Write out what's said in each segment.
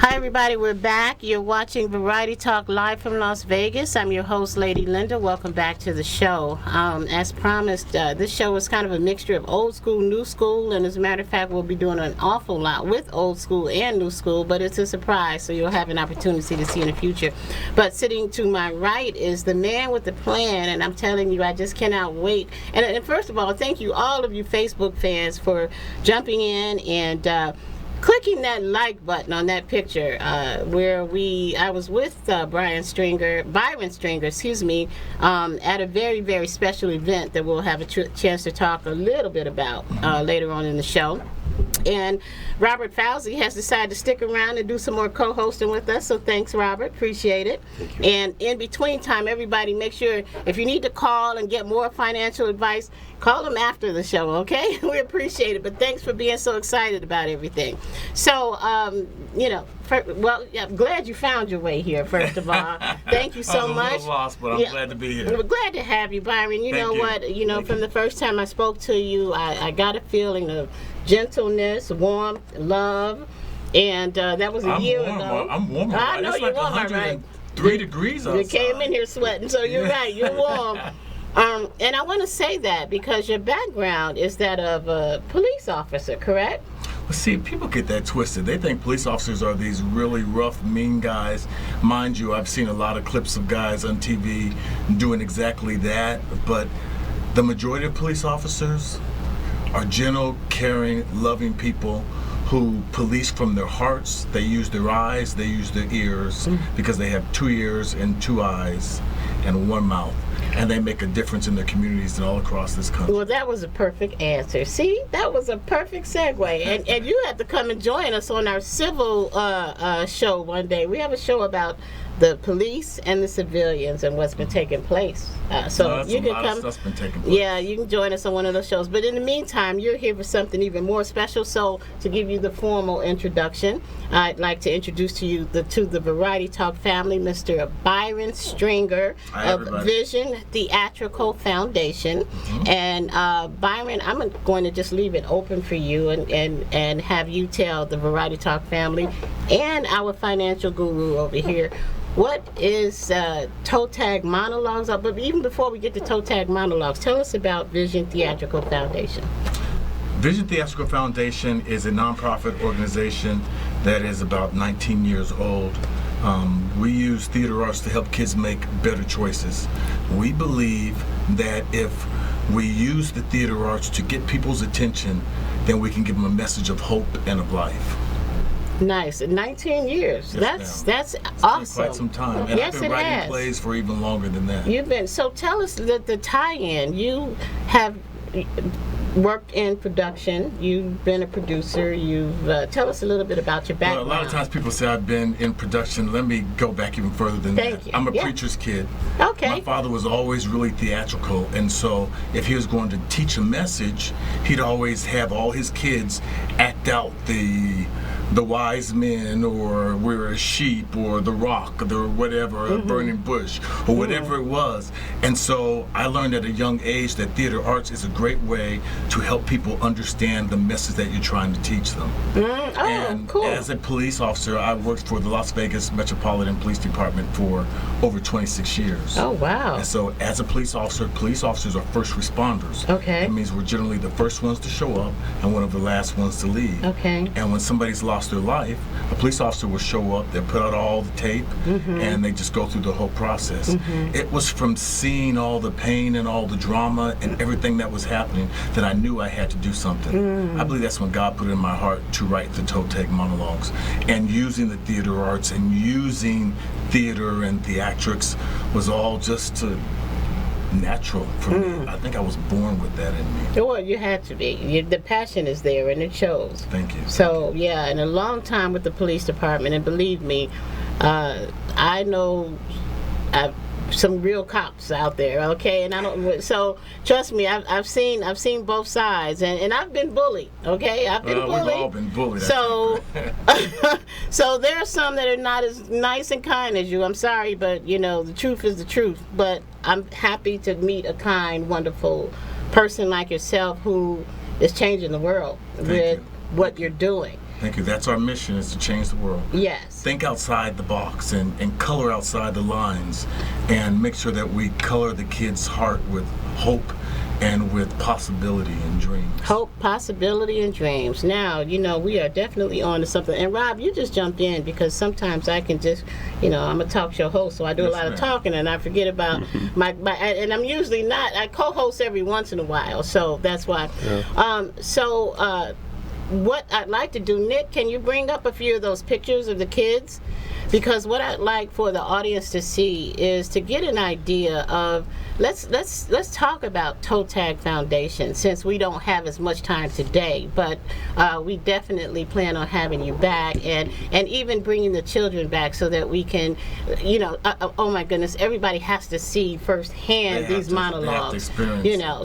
Hi everybody, we're back. You're watching Variety Talk live from Las Vegas. I'm your host, Lady Linda. Welcome back to the show. As promised, this show is kind of a mixture of old school, new school, and as a matter of fact, we'll be doing an awful lot with old school and new school, but it's a surprise, so you'll have an opportunity to see in the future. But sitting to my right is the man with the plan, and I'm telling you, I just cannot wait. And first of all, thank you, all of you Facebook fans, for jumping in and clicking that like button on that picture where I was with Byron Stringer, at a very, very special event that we'll have a chance to talk a little bit about later on in the show. And Robert Fauzi has decided to stick around and do some more co-hosting with us, so thanks, Robert. Appreciate it. Thank you. And in between time, everybody make sure if you need to call and get more financial advice, call them after the show, okay? We appreciate it, but thanks for being so excited about everything. So, I'm glad you found your way here, first of all. Thank you so much. I was a little lost, but I'm glad to be here. We're glad to have you, Byron. You know what? From the first time I spoke to you, I got a feeling of gentleness, warmth, love, and that was a year ago. I'm warm. I know you're warm, right? 3 degrees outside. You came in here sweating, so you're right. You're warm. And I want to say that because your background is that of a police officer, correct? Well, see, people get that twisted. They think police officers are these really rough, mean guys. Mind you, I've seen a lot of clips of guys on TV doing exactly that, but the majority of police officers are gentle, caring, loving people who police from their hearts. They use their eyes, they use their ears, because they have 2 ears and 2 eyes and 1 mouth. And they make a difference in their communities and all across this country. Well, that was a perfect answer. See, that was a perfect segue. And you have to come and join us on our civil show one day. We have a show about the police and the civilians and what's been taking place. So you can come. Stuff's been taking place. Yeah, you can join us on one of those shows. But in the meantime, you're here for something even more special. So to give you the formal introduction, I'd like to introduce to you to the Variety Talk family, Mr. Byron Stringer of Vision Theatrical Foundation. And Byron, I'm going to just leave it open for you and have you tell the Variety Talk family and our financial guru over here, what is Toe Tag Monologues? But even before we get to Toe Tag Monologues, tell us about Vision Theatrical Foundation. Vision Theatrical Foundation is a nonprofit organization that is about 19 years old. We use theater arts to help kids make better choices. We believe that if we use the theater arts to get people's attention, then we can give them a message of hope and of life. Nice. 19 years. Yes, that's it's awesome. Been quite some time. And Yes, I've been writing plays for even longer than that. So tell us the tie-in. You have worked in production. You've been a producer. Tell us a little bit about your background. Well, a lot of times people say I've been in production. Let me go back even further than that. Thank you. I'm a preacher's kid. Okay. My father was always really theatrical, and so if he was going to teach a message, he'd always have all his kids act out the wise men, or we're a sheep, or the rock, or the whatever, a burning bush, or whatever it was. And so I learned at a young age that theater arts is a great way to help people understand the message that you're trying to teach them. Cool. As a police officer, I worked for the Las Vegas Metropolitan Police Department for over 26 years. Oh, wow. And so as a police officers are first responders. Okay. That means we're generally the first ones to show up and one of the last ones to leave. Okay. And when somebody's lost their life, a police officer will show up, they'll put out all the tape, and they just go through the whole process. It was from seeing all the pain and all the drama and everything that was happening that I knew I had to do something. I believe that's when God put it in my heart to write the Toe Tag Monologues. And using the theater arts and using theater and theatrics was all just natural for me. I think I was born with that in me. Well, you had to be. The passion is there, and it shows. Thank you. So, yeah, and a long time with the police department, and believe me, I know some real cops out there, okay? And I don't. So trust me, I've seen both sides, and I've been bullied, okay? I've been bullied. We've all been bullied. So, so there are some that are not as nice and kind as you. I'm sorry, but the truth is the truth. But I'm happy to meet a kind, wonderful person like yourself who is changing the world with what you're doing. Thank you. That's our mission, is to change the world. Yes. Think outside the box and color outside the lines, and make sure that we color the kid's heart with hope and with possibility and dreams. Hope, possibility, and dreams. Now, we are definitely on to something. And Rob, you just jump in, because sometimes I can just, I'm a talk show host, so I do a lot of talking and I forget about my and I'm usually not. I co-host every once in a while, so that's why. Yeah. What I'd like to do, Nick, can you bring up a few of those pictures of the kids? Because what I'd like for the audience to see is to get an idea of, let's talk about Toe Tag Foundation, since we don't have as much time today, but we definitely plan on having you back, and even bringing the children back, so that we can, oh my goodness, everybody has to see firsthand these monologues.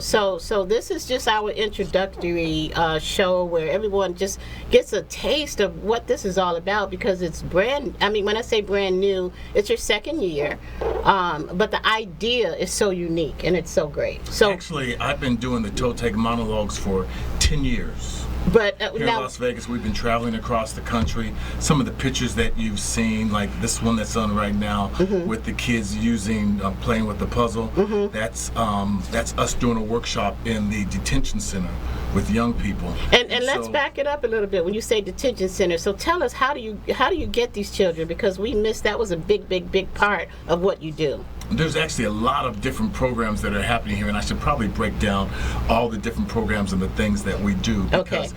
So this is just our introductory show, where everyone just gets a taste of what this is all about, because it's when I say brand new, it's your second year, but the idea is so unique and it's so great. So actually, I've been doing the Toe Tag monologues for 10 years. But here in Las Vegas, we've been traveling across the country. Some of the pictures that you've seen, like this one that's on right now, with the kids playing with the puzzle, that's us doing a workshop in the detention center with young people. And let's back it up a little bit. When you say detention center, so tell us, how do you get these children? Because we missed, that was a big part of what you do. There's actually a lot of different programs that are happening here, and I should probably break down all the different programs and the things that we do, because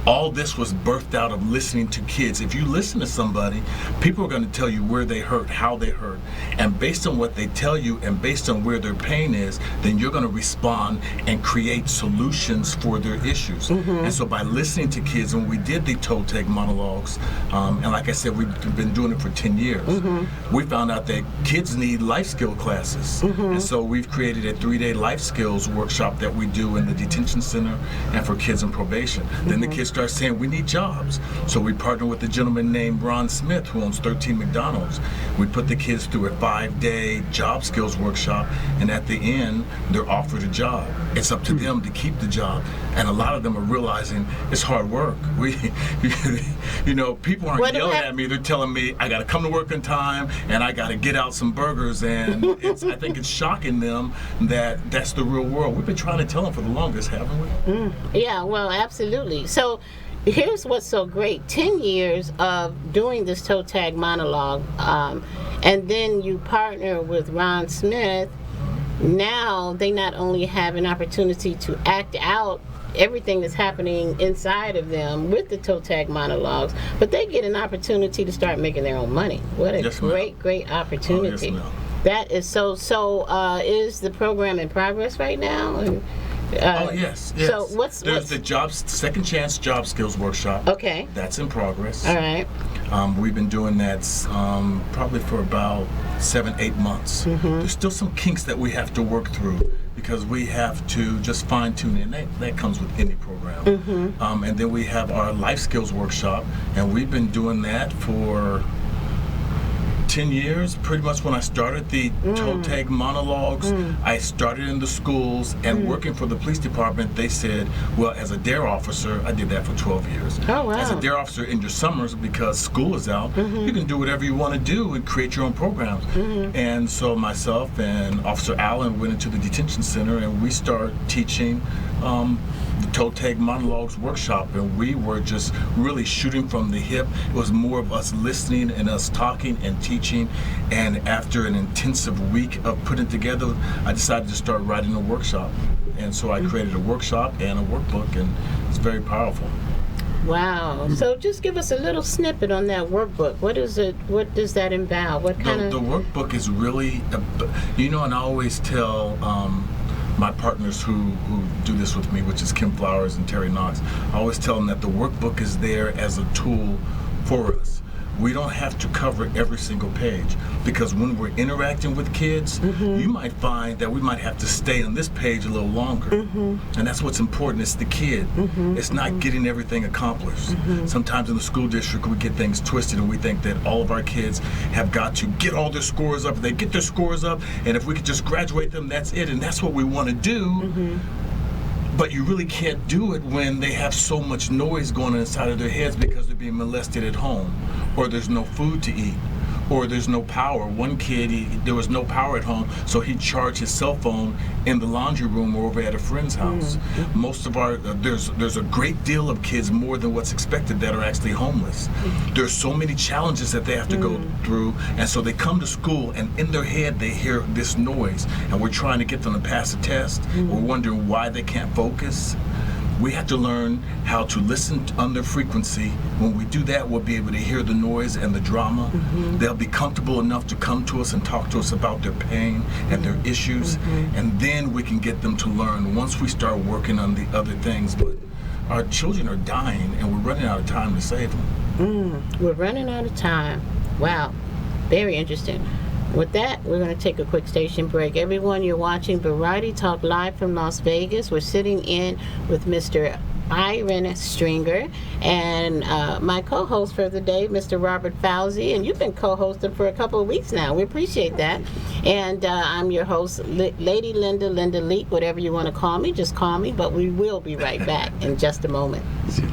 all this was birthed out of listening to kids. If you listen to somebody, people are going to tell you where they hurt, how they hurt, and based on what they tell you and based on where their pain is, then you're going to respond and create solutions for their issues. And so by listening to kids, when we did the Toe Tag monologues, and like I said, we've been doing it for 10 years, we found out that kids need life skill classes. And so we've created a 3-day life skills workshop that we do in the detention center and for kids in probation. Then the kids start saying, we need jobs. So we partner with a gentleman named Ron Smith, who owns 13 McDonald's. We put the kids through a 5-day job skills workshop, and at the end, they're offered a job. It's up to them to keep the job. And a lot of them are realizing it's hard work. People aren't yelling at me. They're telling me I got to come to work on time and I got to get out some burgers. And I think it's shocking them that that's the real world. We've been trying to tell them for the longest, haven't we? Yeah, well, absolutely. So here's what's so great. 10 years of doing this Toe Tag monologue, and then you partner with Ron Smith. Now they not only have an opportunity to act out everything that's happening inside of them with the Toe Tag monologues, but they get an opportunity to start making their own money. What a great opportunity. That is so. Is the program in progress right now? Yes. So there's the Second Chance Job Skills Workshop. Okay. That's in progress. All right. We've been doing that probably for about 7-8 months. There's still some kinks that we have to work through, because we have to just fine tune it, and that comes with any program. And then we have our life skills workshop, and we've been doing that for 10 years. Pretty much when I started the Toe Tag monologues, I started in the schools, and working for the police department, they said, well, as a DARE officer, I did that for 12 years. Oh, wow. As a DARE officer in your summers, because school is out, you can do whatever you want to do and create your own programs. And so myself and Officer Allen went into the detention center, and we started teaching the Toe Tag monologues workshop, and we were just really shooting from the hip. It was more of us listening and us talking and teaching, and after an intensive week of putting it together, I decided to start writing a workshop, and so I created a workshop and a workbook, and it's very powerful. Wow. So just give us a little snippet on that workbook. What is it? What does that involve? What kind of... The workbook is really, and I always tell my partners who do this with me, which is Kim Flowers and Terry Knox, I always tell them that the workbook is there as a tool for us. We don't have to cover every single page, because when we're interacting with kids, you might find that we might have to stay on this page a little longer. And that's what's important. It's the kid. It's not getting everything accomplished. Sometimes in the school district, we get things twisted, and we think that all of our kids have got to get all their scores up. They get their scores up, and if we could just graduate them, that's it. And that's what we want to do. But you really can't do it when they have so much noise going on inside of their heads because they're being molested at home, or there's no food to eat, or there's no power. One kid, there was no power at home, so he charged his cell phone in the laundry room or over at a friend's house. Most of our, there's a great deal of kids, more than what's expected, that are actually homeless. There's so many challenges that they have to go through, and so they come to school, and in their head they hear this noise, and we're trying to get them to pass a test. We're wondering why they can't focus. We have to learn how to listen on their frequency. When we do that, we'll be able to hear the noise and the drama. They'll be comfortable enough to come to us and talk to us about their pain and their issues. And then we can get them to learn once we start working on the other things. But our children are dying, and we're running out of time to save them. We're running out of time. Wow. Very interesting. With that, we're going to take a quick station break. Everyone, you're watching Variety Talk live from Las Vegas. We're sitting in with Mr. Byron Stringer and my co-host for the day, Mr. Robert Fauzi. And you've been co-hosting for a couple of weeks now. We appreciate that. And I'm your host, Lady Linda Leak, whatever you want to call me, just call me. But we will be right back in just a moment. See you later.